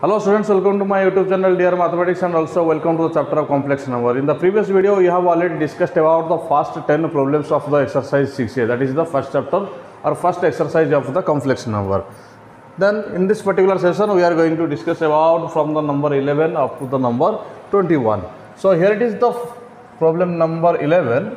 Hello students, welcome to my YouTube channel Dear Mathematics and also welcome to the chapter of complex number. In the previous video, we have already discussed about the first 10 problems of the exercise 6A. That is the first chapter or first exercise of the complex number. Then in this particular session, we are going to discuss about from the number 11 up to the number 21. So here it is the problem number 11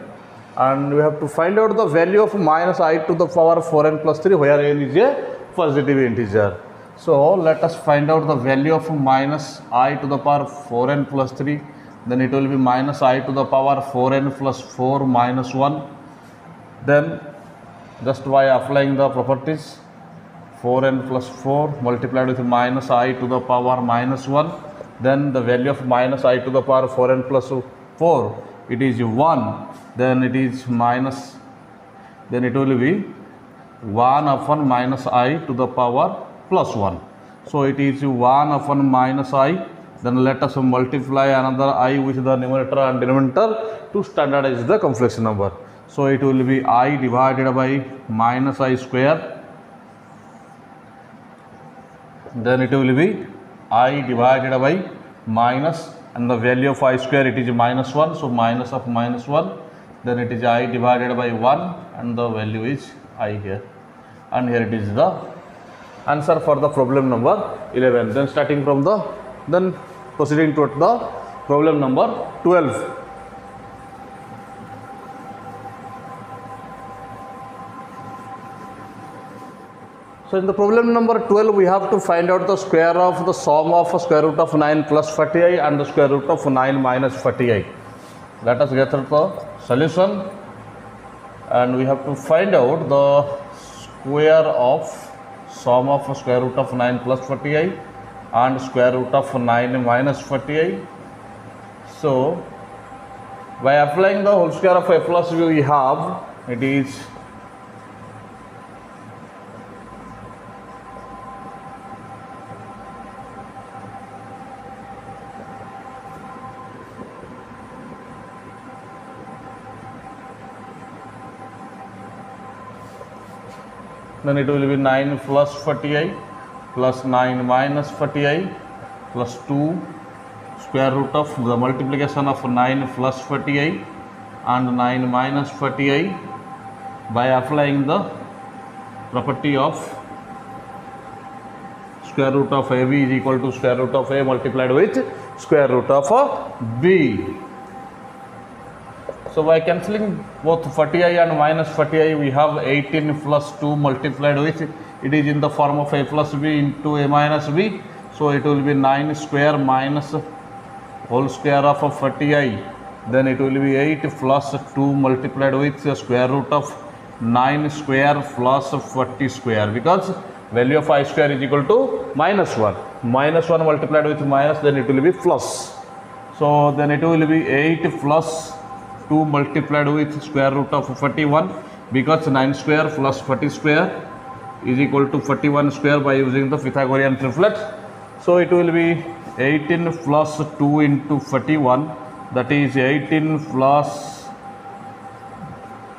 and we have to find out the value of minus I to the power 4n plus 3 where n is a positive integer. So let us find out the value of minus I to the power 4n plus 3. Then it will be minus I to the power 4n plus 4 minus 1. Then just by applying the properties, 4n plus 4 multiplied with minus I to the power minus 1. Then the value of minus I to the power 4n plus 4, it is 1. Then it is minus, then it will be 1 upon minus I to the power plus 1. So it is 1 upon minus I. Then let us multiply another I with the numerator and denominator to standardize the complex number. So it will be I divided by minus I square. Then it will be I divided by minus, and the value of I square, it is minus 1. So minus of minus 1. Then it is I divided by 1 and the value is I here. And here it is the answer for the problem number 11. Then starting from the, then proceeding to the problem number 12. So in the problem number 12, we have to find out the square of the sum of square root of 9 plus 40i and the square root of 9 minus 40i. Let us get through the solution, and we have to find out the square of sum of square root of 9 plus 40i and square root of 9 minus 40i. So by applying the whole square of a plus b, we have, it is then it will be 9 plus 40i plus 9 minus 40i plus 2 square root of the multiplication of 9 plus 40i and 9 minus 40i by applying the property of square root of ab is equal to square root of a multiplied with square root of b. So by cancelling both 40i and minus 40i, we have 18 plus 2 multiplied with, it is in the form of a plus b into a minus b. So it will be 9 square minus whole square of 40i. Then it will be 8 plus 2 multiplied with the square root of 9 square plus 40 square, because value of I square is equal to minus 1. Minus 1 multiplied with minus, then it will be plus. So then it will be 8 plus 2 multiplied with square root of 41, because 9 square plus 40 square is equal to 41 square by using the Pythagorean triplet. So it will be 18 plus 2 into 41, that is 18 plus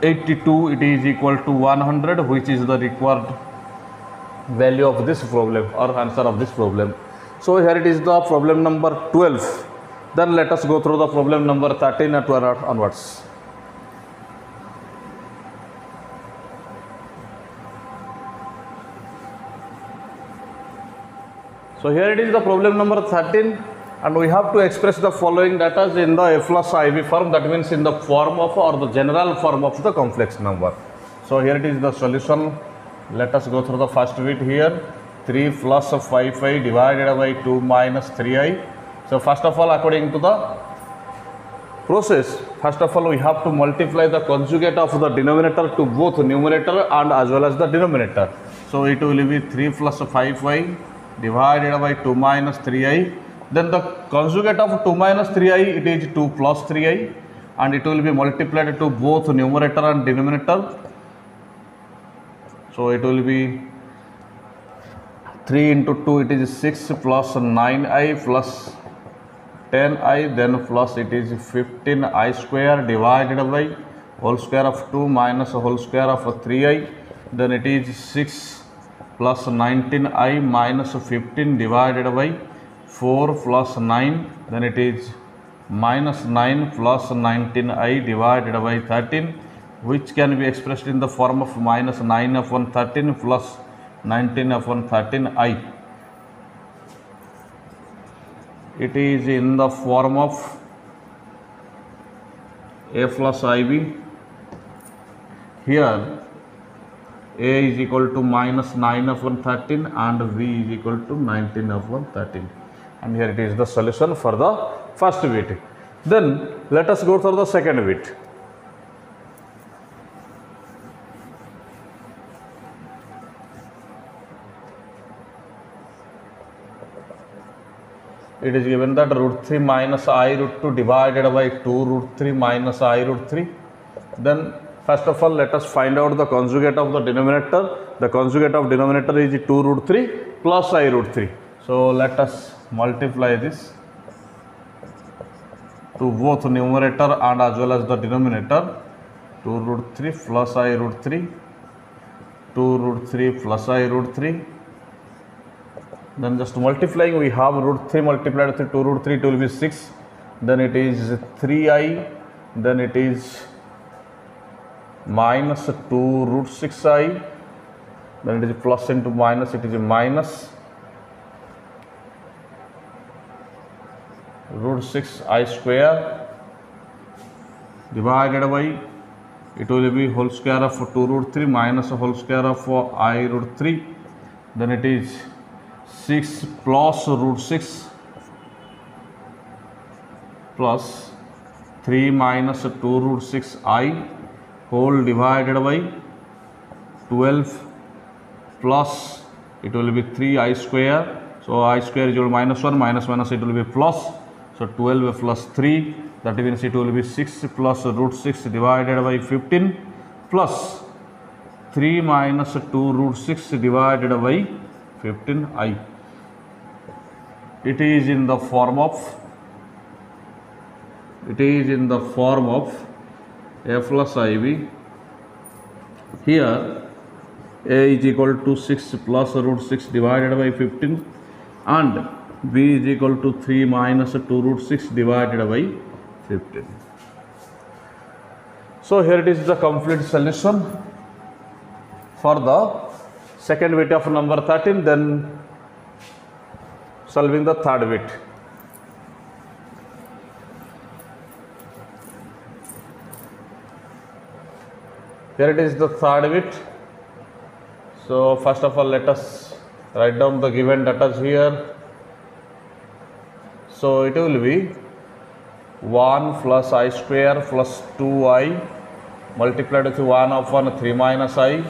82, it is equal to 100, which is the required value of this problem or answer of this problem. So here it is the problem number 12. Then let us go through the problem number 13 and 12 onwards. So here it is the problem number 13, and we have to express the following data in the a plus iv form, that means in the form of or the general form of the complex number. So here it is the solution. Let us go through the first bit here. 3 plus 5i divided by 2 minus 3i. So first of all, according to the process, first of all we have to multiply the conjugate of the denominator to both numerator and as well as the denominator. So it will be 3 plus 5i divided by 2 minus 3i. Then the conjugate of 2 minus 3i, it is 2 plus 3i, and it will be multiplied to both numerator and denominator. So it will be 3 into 2, it is 6 plus 9i plus 10i, then plus it is 15i square divided by whole square of 2 minus whole square of 3i, then it is 6 plus 19i minus 15 divided by 4 plus 9, then it is minus 9 plus 19i divided by 13, which can be expressed in the form of minus 9 upon 13 plus 19 upon 13i. It is in the form of a plus ib. Here a is equal to minus 9 upon 13 and v is equal to 19 upon 13. And here it is the solution for the first bit. Then let us go for the second bit. It is given that root 3 minus I root 2 divided by 2 root 3 minus I root 3. Then first of all, let us find out the conjugate of the denominator. The conjugate of denominator is 2 root 3 plus I root 3. So let us multiply this to both numerator and as well as the denominator. 2 root 3 plus I root 3, 2 root 3 plus I root 3. Then just multiplying, we have root 3 multiplied with 2 root 3, it will be 6. Then it is 3i, then it is minus 2 root 6i, then it is plus into minus, it is minus root 6i square divided by, it will be whole square of 2 root 3 minus whole square of I root 3, then it is 6 plus root 6 plus 3 minus 2 root 6i whole divided by 12 plus, it will be 3i square. So I square is equal to minus 1, minus minus it will be plus. So 12 plus 3, that means it will be 6 plus root 6 divided by 15 plus 3 minus 2 root 6 divided by 15i. It is in the form of a plus ib. Here a is equal to 6 plus root 6 divided by 15 and b is equal to 3 minus 2 root 6 divided by 15. So here it is the complete solution for the second bit of number 13. Then solving the third bit. Here it is the third bit. So first of all, let us write down the given data here. So it will be 1 plus I square plus 2i multiplied with 1 upon 3 minus I.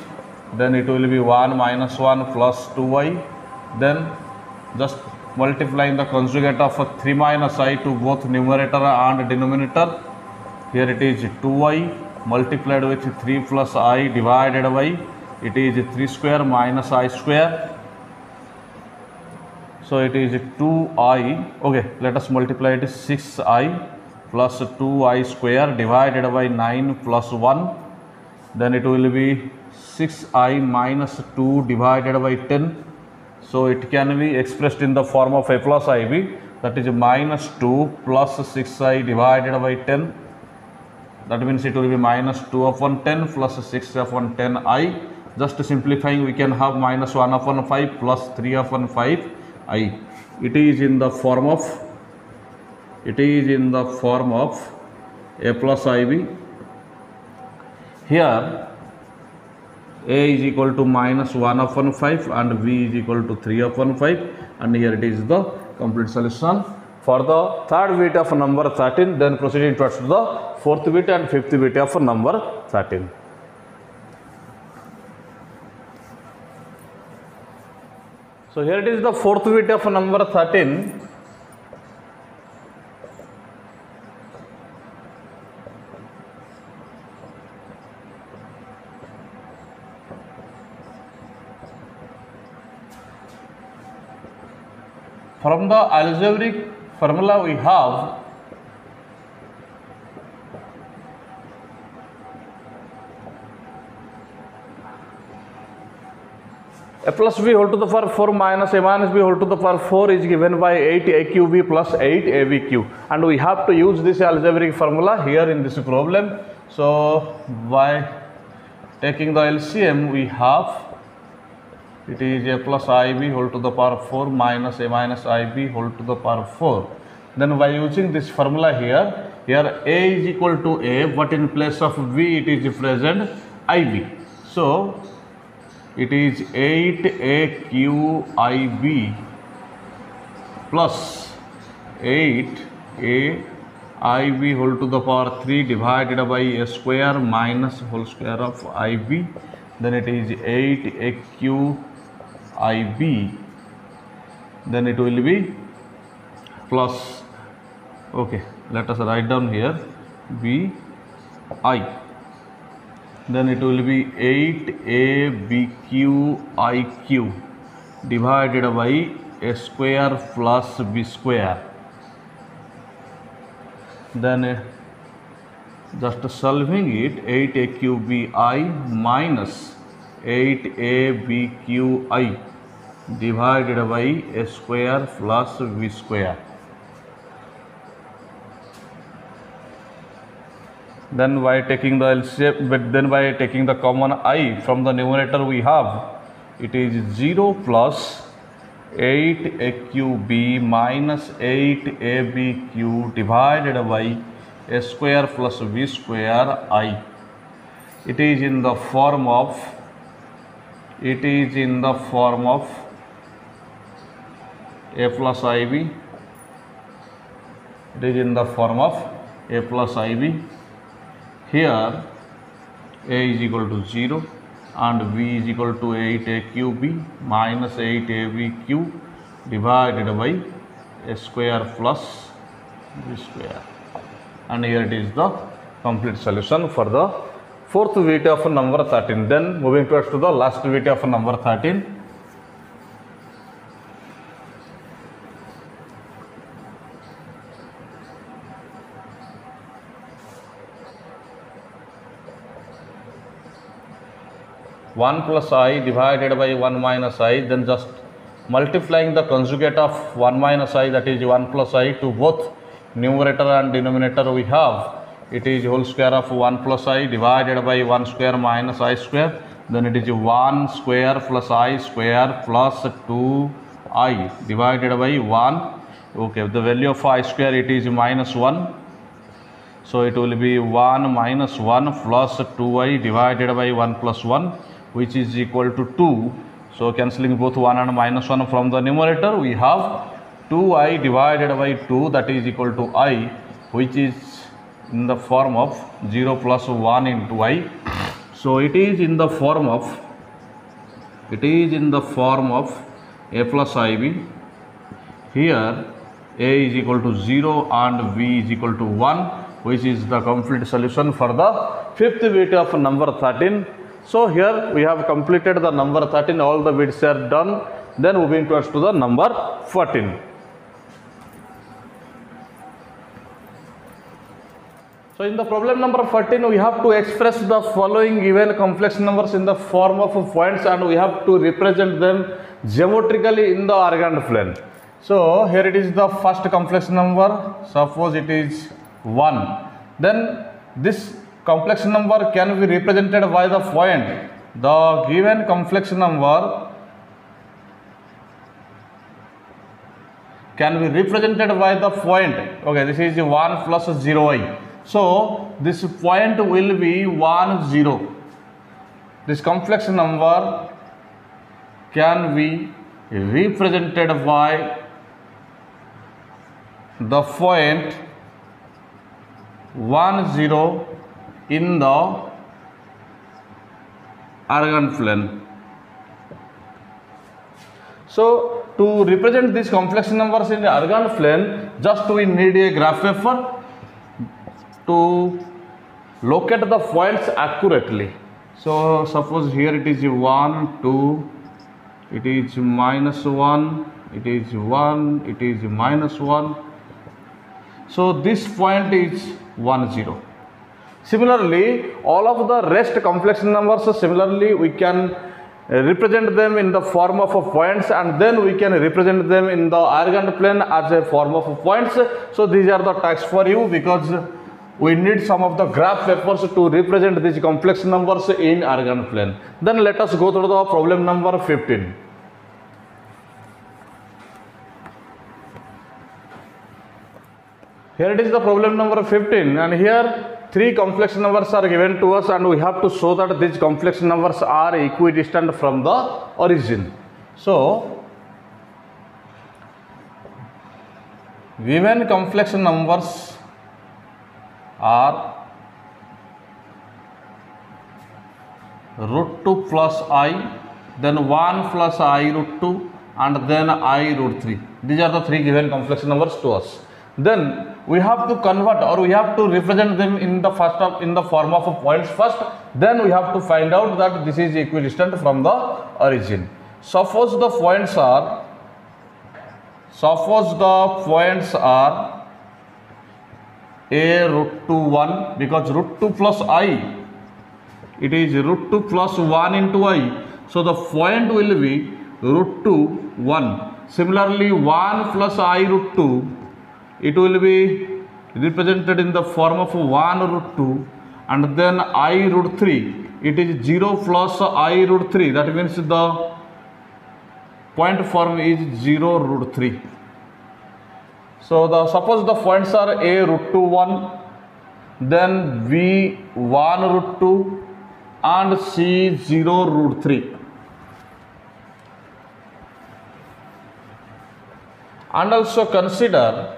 Then it will be 1 minus 1 plus 2i. Then just multiplying the conjugate of 3 minus I to both numerator and denominator. Here it is 2i multiplied with 3 plus I divided by, it is 3 square minus I square. So it is 2i, okay, let us multiply it, 6i plus 2i square divided by 9 plus 1. Then it will be 6i minus 2 divided by 10. So it can be expressed in the form of a plus ib, that is minus 2 plus 6i divided by 10. That means it will be minus 2 upon 10 plus 6 upon 10i. Just simplifying, we can have minus 1 upon 5 plus 3 upon 5i. It is in the form of a plus ib. Here a is equal to minus 1 upon 5 and b is equal to 3 upon 5, and here it is the complete solution for the third bit of number 13. Then proceeding towards the fourth bit and fifth bit of number 13. So here it is the fourth bit of number 13. From the algebraic formula we have a plus b whole to the power 4 minus a minus b whole to the power 4 is given by 8aqb plus 8abq, and we have to use this algebraic formula here in this problem. So by taking the LCM, we have it is a plus ib whole to the power 4 minus a minus ib whole to the power 4. Then by using this formula here a is equal to a, but in place of b it is present ib. So it is 8aqib plus 8aib whole to the power 3 divided by a square minus whole square of ib. Then it is 8aqib, then it will be plus, okay, let us write down here bi, then it will be 8abqiq divided by a square plus b square. Then just solving it, 8aqbi minus 8abqi divided by a square plus b square. Then by taking the LCM, but then by taking the common I from the numerator, we have it is 0 plus 8aqb minus 8abq divided by a square plus b square I. It is in the form of a plus ib. It is in the form of a plus ib. Here a is equal to 0 and b is equal to 8aqb minus 8abq divided by a square plus b square. And here it is the complete solution for the fourth VT of number 13. Then moving towards to the last VT of number 13. One plus I divided by 1 minus I, then just multiplying the conjugate of 1 minus I, that is 1 plus I, to both numerator and denominator, we have it is whole square of 1 plus I divided by 1 square minus I square. Then it is 1 square plus I square plus 2I divided by 1. Okay, the value of I square, it is minus 1. So it will be 1 minus 1 plus 2I divided by 1 plus 1, which is equal to 2. So cancelling both 1 and minus 1 from the numerator, we have 2I divided by 2, that is equal to I, which is in the form of 0 plus 1 into I. So it is in the form of a plus ib. Here a is equal to 0 and b is equal to 1, which is the complete solution for the fifth bit of number 13. So here we have completed the number 13, all the bits are done. Then moving towards to the number 14. So in the problem number 14, we have to express the following given complex numbers in the form of points, and we have to represent them geometrically in the Argand plane. So here it is the first complex number, suppose it is 1. Then this complex number can be represented by the point. The given complex number can be represented by the point. Okay, this is 1 plus 0i. So this point will be 1, 0. This complex number can be represented by the point 1, 0 in the Argand plane. So to represent these complex numbers in the Argand plane, just we need a graph paper to locate the points accurately. So suppose here it is 1, 2, it is minus 1, it is 1, it is minus 1. So this point is 1, 0. Similarly, all of the rest complex numbers, similarly we can represent them in the form of points, and then we can represent them in the argand plane as a form of points. So these are the tasks for you, because we need some of the graph papers to represent these complex numbers in argand plane. Then let us go through the problem number 15. Here it is the problem number 15, and here three complex numbers are given to us, and we have to show that these complex numbers are equidistant from the origin. So given complex numbers are root 2 plus I, then 1 plus I root 2, and then I root 3. These are the three given complex numbers to us. Then we have to convert, or we have to represent them in the form of points first. Then we have to find out that this is equidistant from the origin. Suppose the points are a root 2 1, because root 2 plus I, it is root 2 plus 1 into I. So the point will be root 2 1. Similarly, 1 plus I root 2, it will be represented in the form of 1 root 2, and then I root 3. It is 0 plus I root 3. That means the point form is 0 root 3. So suppose the points are A root 2 1, then B 1 root 2, and C 0 root 3. And also consider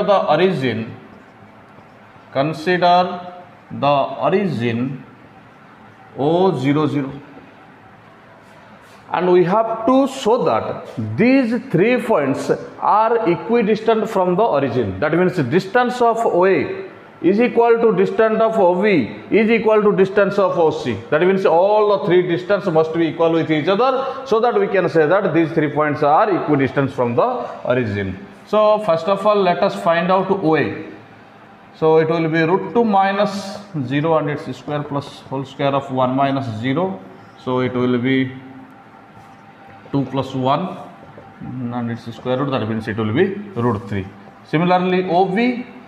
the origin. Consider the origin O00. And we have to show that these 3 points are equidistant from the origin. That means distance of OA is equal to distance of OB is equal to distance of OC. That means all the 3 distance must be equal with each other, so that we can say that these 3 points are equidistant from the origin. So first of all, let us find out OA. So it will be root 2 minus 0 and its square plus whole square of 1 minus 0. So it will be 2 plus 1 and its square root, that means it will be root 3. Similarly, OB,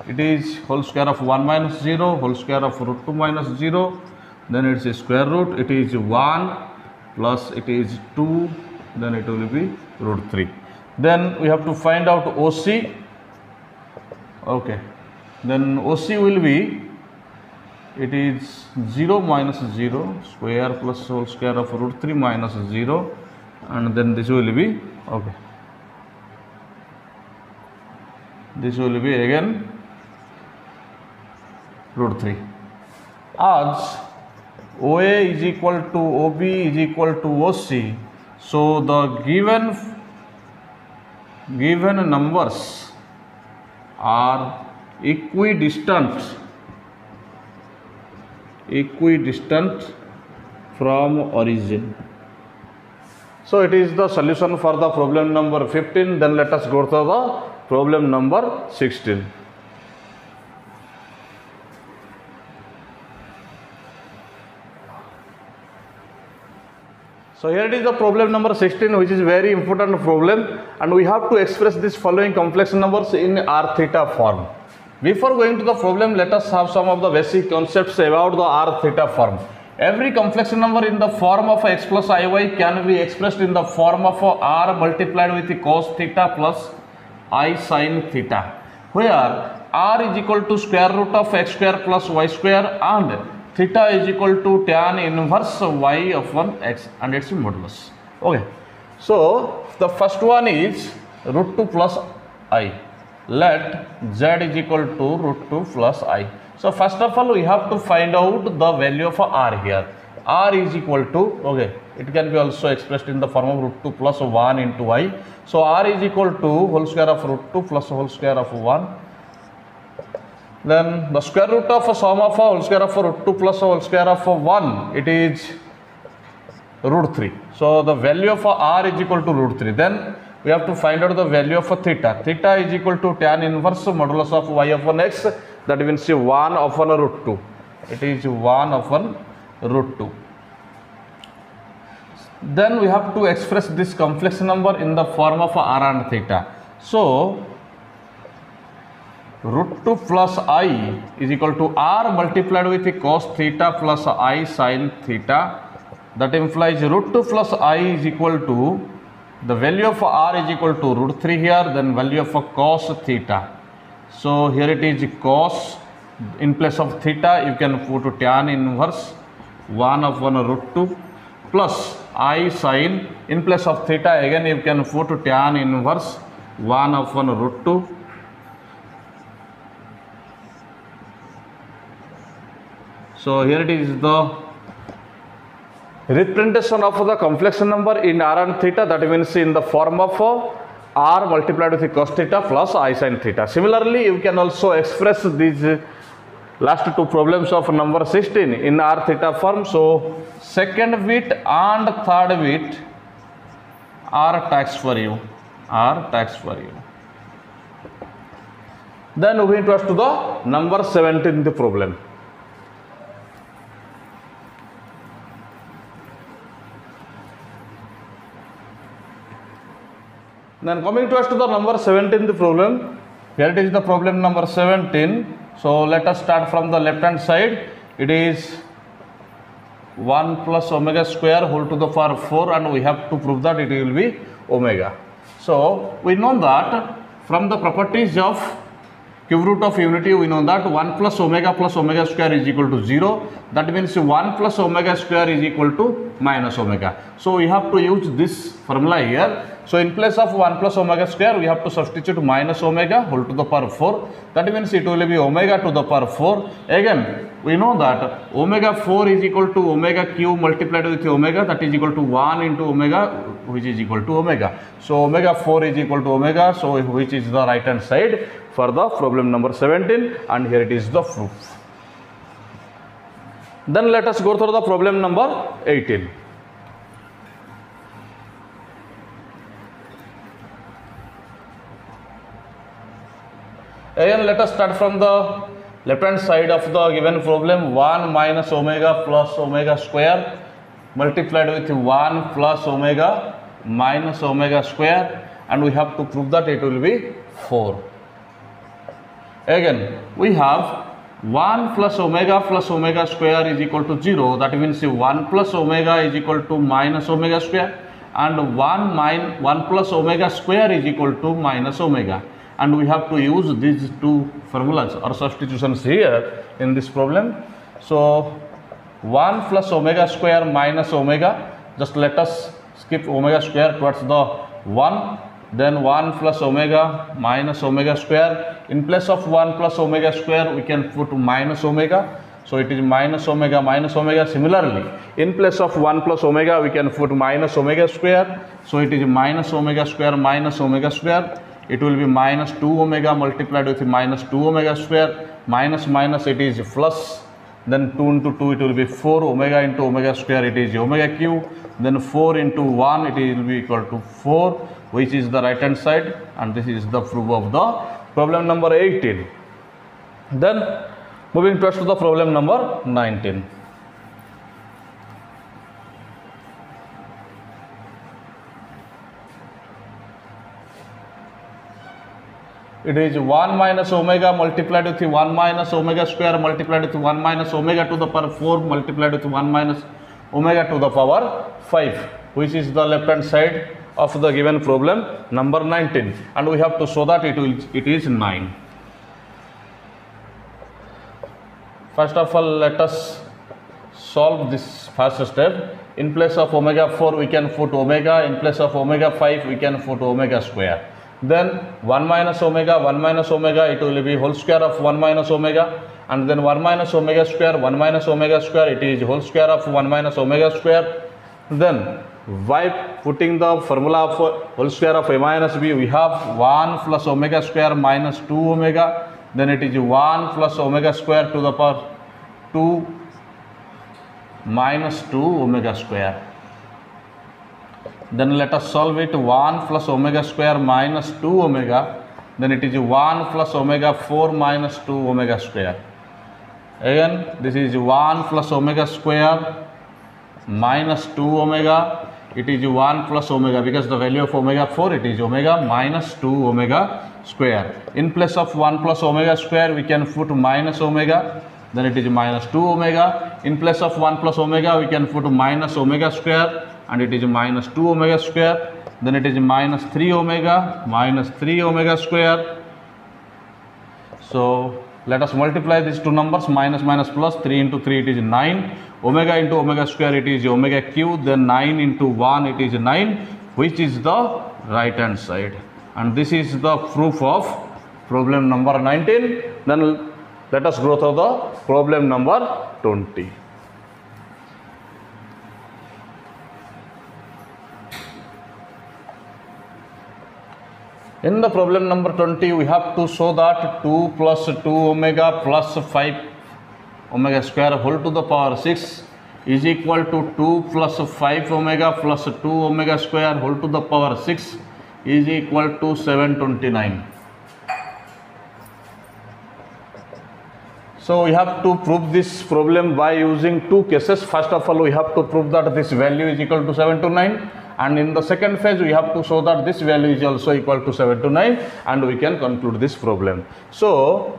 it is whole square of 1 minus 0, whole square of root 2 minus 0, then its square root, it is 1 plus it is 2, then it will be root 3. Then we have to find out OC. Okay, then OC will be, it is 0 minus 0 square plus whole square of root 3 minus 0, and then this will be, okay, this will be again root 3. As OA is equal to OB is equal to OC, so the given numbers are equidistant from origin. So it is the solution for the problem number 15. Then let us go to the problem number 16. So here it is the problem number 16, which is very important problem, and we have to express this following complex numbers in r theta form. Before going to the problem, let us have some of the basic concepts about the r theta form. Every complex number in the form of x plus iy can be expressed in the form of r multiplied with cos theta plus I sin theta, where r is equal to square root of x square plus y square and theta is equal to tan inverse y upon x and its modulus. Okay, so the first one is root 2 plus I. Let z is equal to root 2 plus I. So first of all, we have to find out the value of r here. R is equal to, okay, it can be also expressed in the form of root 2 plus 1 into I. So r is equal to whole square of root 2 plus whole square of 1. Then the square root of sum of whole square of root 2 plus whole square of 1, it is root 3. So the value of r is equal to root 3. Then we have to find out the value of theta. Theta is equal to tan inverse modulus of y upon x, that means 1 upon root 2. it is 1 upon root 2. Then we have to express this complex number in the form of r and theta. So root 2 plus I is equal to r multiplied with the cos theta plus I sin theta. That implies root 2 plus I is equal to, the value of r is equal to root 3 here, then value of cos theta. So here it is cos, in place of theta you can put tan inverse 1 upon root 2 plus I sin, in place of theta again you can put tan inverse 1 upon root 2 . So here it is the representation of the complex number in r and theta, that means in the form of r multiplied with cos theta plus I sin theta. Similarly, you can also express these last two problems of number 16 in r theta form. So second bit and third bit are tax for you, Then moving to the number 17th problem. Then coming to the number 17th problem, here it is the problem number 17. So let us start from the left hand side. It is 1 plus omega square whole to the power 4, and we have to prove that it will be omega. So we know that from the properties of cube root of unity, we know that 1 plus omega square is equal to 0. That means 1 plus omega square is equal to minus omega. So we have to use this formula here. So in place of 1 plus omega square, we have to substitute minus omega whole to the power 4. That means it will be omega to the power 4. Again, we know that omega 4 is equal to omega cube multiplied with omega, that is equal to 1 into omega, which is equal to omega. So omega 4 is equal to omega, so which is the right hand side for the problem number 17, and here it is the proof. Then let us go through the problem number 18. Again, let us start from the left hand side of the given problem. 1 minus omega plus omega square multiplied with 1 plus omega minus omega square, and we have to prove that it will be 4. Again, we have 1 plus omega square is equal to 0. That means 1 plus omega is equal to minus omega square, and 1 plus omega square is equal to minus omega. And we have to use these two formulas or substitutions here in this problem. So 1 plus omega square minus omega, just let us skip omega square towards the 1. Then 1 plus omega minus omega square. In place of 1 plus omega square, we can put minus omega. So it is minus omega minus omega. Similarly, in place of 1 plus omega, we can put minus omega square. So it is minus omega square minus omega square. It will be minus 2 omega multiplied with minus 2 omega square. Minus minus, it is plus. Then 2 into 2, it will be 4 omega into omega square, it is omega cube. Then 4 into 1, it will be equal to 4, which is the right hand side, and this is the proof of the problem number 18. Then moving to the problem number 19. It is 1 minus omega multiplied with 1 minus omega square multiplied with 1 minus omega to the power 4 multiplied with 1 minus omega to the power 5, which is the left hand side of the given problem number 19, and we have to show that it is 9. First of all, let us solve this first step. In place of omega 4, we can put omega. In place of omega 5, we can put omega square. Then 1 minus omega, it will be whole square of 1 minus omega, and then 1 minus omega square, it is whole square of 1 minus omega square. Then by putting the formula of whole square of a minus b, we have 1 plus omega square minus 2 omega, then it is 1 plus omega square to the power 2 minus 2 omega square. Then let us solve it. 1 plus omega square minus 2 omega, then it is 1 plus omega 4 minus 2 omega square. Again, this is 1 plus omega square minus 2 omega. It is 1 plus omega, because the value of omega 4, it is omega minus 2 omega square. In place of 1 plus omega square, we can put minus omega, then it is minus 2 omega. In place of 1 plus omega, we can put minus omega square, and it is minus 2 omega square. Then it is minus 3 omega square. So let us multiply these two numbers, minus minus plus, 3 into 3 it is 9, omega into omega square it is omega cube, then 9 into 1 it is 9, which is the right hand side. And this is the proof of problem number 19. Then let us go through the problem number 20. In the problem number 20, we have to show that 2 plus 2 omega plus 5 omega square whole to the power 6 is equal to 2 plus 5 omega plus 2 omega square whole to the power 6 is equal to 729. So we have to prove this problem by using two cases. First of all, we have to prove that this value is equal to 729. And in the second phase, we have to show that this value is also equal to 729, and we can conclude this problem. So,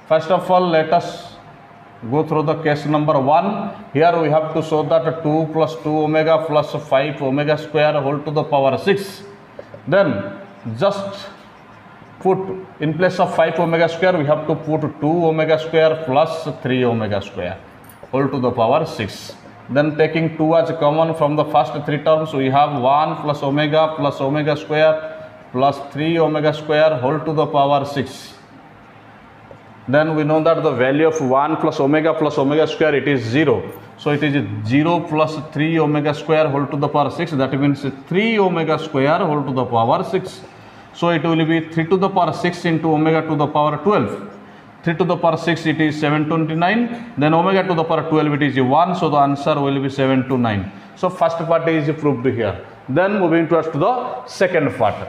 first of all, let us go through the case number 1. Here we have to show that 2 plus 2 omega plus 5 omega square whole to the power 6. Then, just put in place of 5 omega square, we have to put 2 omega square plus 3 omega square whole to the power 6. Then taking 2 as common from the first three terms, we have 1 plus omega square plus 3 omega square whole to the power 6. Then we know that the value of 1 plus omega square, it is 0. So it is 0 plus 3 omega square whole to the power 6. That means 3 omega square whole to the power 6. So it will be 3 to the power 6 into omega to the power 12. 3 to the power 6 it is 729, then omega to the power 12 it is 1, so the answer will be 729. So first part is proved here. Then moving towards to the second part.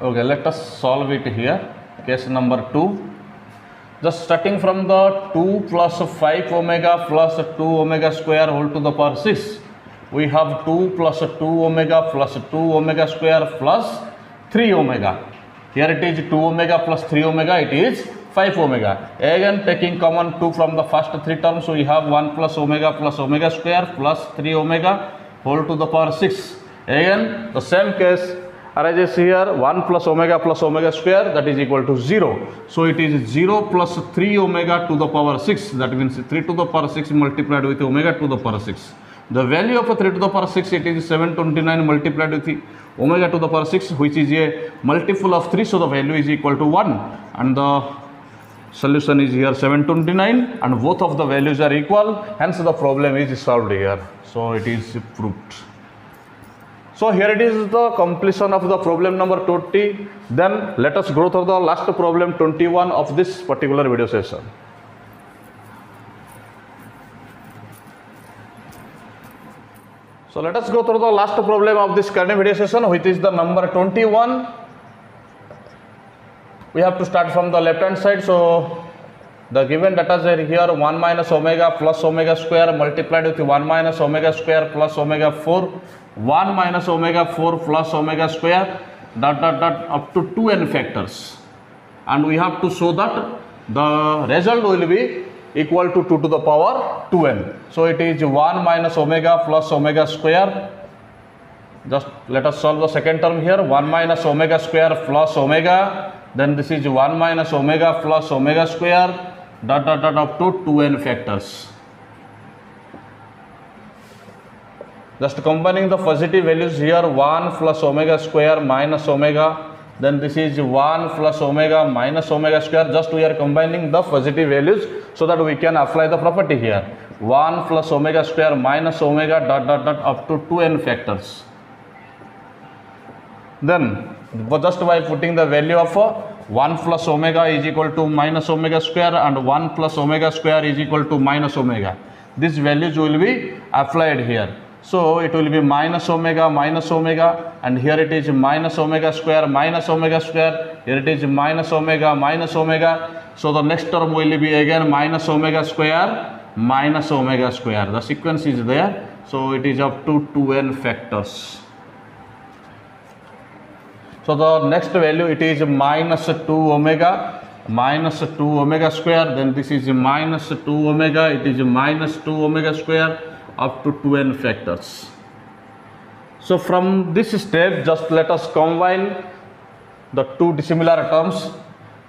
Okay, let us solve it here. Case number 2. Just starting from the 2 plus 5 omega plus 2 omega square whole to the power 6. We have 2 plus 2 omega plus 2 omega square plus 3 omega. Here it is 2 omega plus 3 omega, it is 5 omega. Again, taking common 2 from the first three terms, we have 1 plus omega square plus 3 omega whole to the power 6. Again, the same case arises here, 1 plus omega square, that is equal to 0. So it is 0 plus 3 omega to the power 6, that means 3 to the power 6 multiplied with omega to the power 6. The value of 3 to the power 6, it is 729 multiplied with omega to the power 6, which is a multiple of 3, so the value is equal to 1. And the solution is here 729, and both of the values are equal, hence the problem is solved here. So it is proved. So here it is the completion of the problem number 20. Then let us go through the last problem 21 of this particular video session. So let us go through the last problem of this current video session, which is the number 21. We have to start from the left hand side. So the given data is here 1 minus omega plus omega square multiplied with 1 minus omega square plus omega 4, 1 minus omega 4 plus omega square up to 2n factors. And we have to show that the result will be equal to 2 to the power 2n. So it is 1 minus omega plus omega square. Just let us solve the second term here. 1 minus omega square plus omega. Then this is 1 minus omega plus omega square up to 2n factors. Just combining the positive values here, 1 plus omega square minus omega. Then this is 1 plus omega minus omega square. Just we are combining the positive values so that we can apply the property here. 1 plus omega square minus omega up to 2n factors. Then just by putting the value of 1 plus omega is equal to minus omega square and 1 plus omega square is equal to minus omega. These values will be applied here. So it will be minus omega, and here it is minus omega square, here it is minus omega. So the next term will be again minus omega square. The sequence is there. So it is up to 2n factors. So the next value, it is minus 2 omega square, then this is minus 2 omega, it is minus 2 omega square up to 2n factors. So from this step, just let us combine the two dissimilar terms.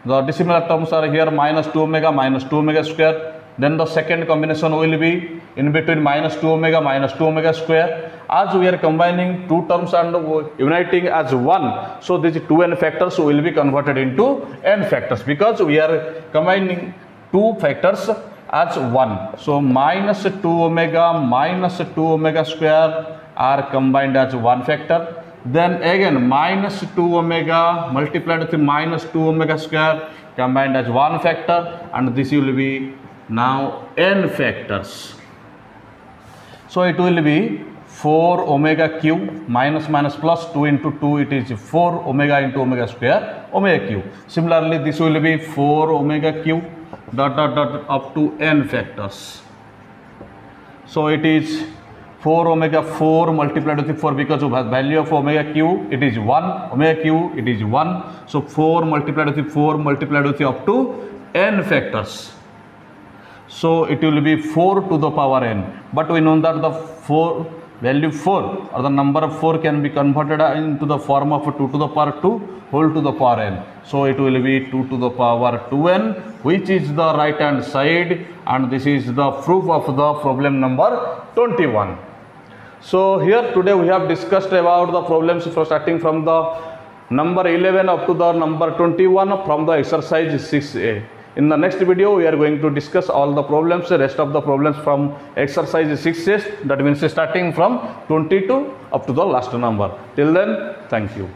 The dissimilar terms are here minus 2 omega square. Then the second combination will be in between minus 2 omega square. As we are combining two terms and uniting as one, so these 2n factors will be converted into n factors, because we are combining two factors as one. So minus 2 omega square are combined as one factor. Then again minus 2 omega multiplied with minus 2 omega square combined as one factor, and this will be now n factors. So it will be 4 omega cube minus plus 2 into 2, it is 4 omega into omega square, omega cube. Similarly, this will be 4 omega cube dot up to n factors. So it is 4 omega 4 multiplied with 4, because of value of omega cube, it is 1, omega cube, it is 1. So 4 multiplied with 4 multiplied with up to n factors. So it will be 4 to the power n. But we know that the value 4 or the number 4 can be converted into the form of 2 to the power 2 whole to the power n. So it will be 2 to the power 2n, which is the right hand side, and this is the proof of the problem number 21. So here today we have discussed about the problems starting from the number 11 up to the number 21 from the exercise 6a. In the next video, we are going to discuss all the problems, the rest of the problems from exercise 6a, that means starting from 22 up to the last number. Till then, thank you.